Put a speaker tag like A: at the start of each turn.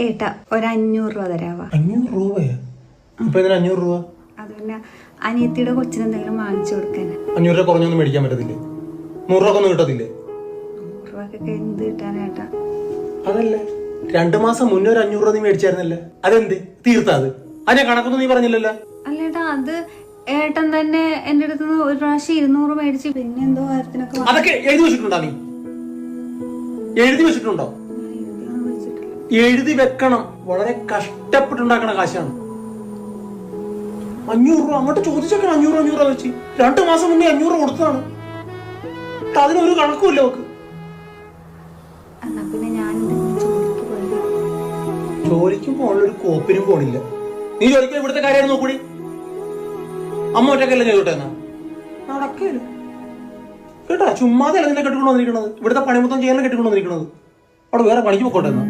A: ഏട്ടാ ഒരു 500 രൂപ തരാവാ.
B: 500 രൂപയാ? ഇപ്പൊ ഇതിന് 500 രൂപ?
A: അത് പിന്നെ അനിയത്തിയുടെ കൊച്ചിന് എന്തെങ്കിലും വാങ്ങിച്ചു കൊടുക്കാൻ.
B: 500 രൂപ കുറഞ്ഞൊന്നും മേടിക്കാൻ പറ്റത്തില്ലേ? 100 രൂപ ഒന്നും കിട്ടത്തില്ലേ?
A: 100 രൂപക്കൊക്കെ എന്ത് കിട്ടാനേട്ടാ?
B: അതല്ലേ 2 മാസം മുന്നേ ഒരു 500 രൂപ നീ മേടിച്ചായിരുന്നല്ലേ? അതെന്ത് തീർത്താ? അതിനെ കണക്കൊന്നും നീ പറഞ്ഞില്ലല്ലോ.
A: അല്ലേട്ടാ, അത് ഏട്ടൻ തന്നെ എന്റെ അടുത്ത് ഒരു പ്രാവശ്യം 200 മേടിച്ച് പിന്നെ എന്തോ കാര്യത്തിനൊക്കെ
B: അതൊക്കെ എഴുതി വെച്ചിട്ടുണ്ടോ? നീ എഴുതി വെച്ചിട്ടുണ്ടോ? എഴുതി വെക്കണം. വളരെ കഷ്ടപ്പെട്ടുണ്ടാക്കണ കാശാണ് 500 രൂപ. അങ്ങോട്ട് ചോദിച്ചൊക്കെ 500 രൂപ വെച്ച് 2 മാസം മുന്നേ 500 കൊടുത്തതാണ്. അതിനൊരു കണക്കുമില്ല നോക്ക്.
A: എന്നാ പിന്നെ ഞാൻ
B: ജോലിക്കും പോകാനുള്ളൊരു കോപ്പിനും പോണില്ല. നീ ജോലിക്ക് ഇവിടുത്തെ കാര്യം നോക്കൂടി. അമ്മ ഒറ്റക്കല്ലേ ചെയ്തോട്ടെ? എന്നാ നടക്കല്ല കേട്ടാ. ചുമ്മാതെ അല്ല നിന്നെ കെട്ടിക്കൊണ്ടു വന്നിരിക്കണത്. ഇവിടുത്തെ പണി മൊത്തം ചെയ്യാൻ കെട്ടിക്കൊണ്ടു വന്നിരിക്കണത്. അവിടെ വേറെ പണിക്ക് പോയിക്കോട്ടെ എന്നാ.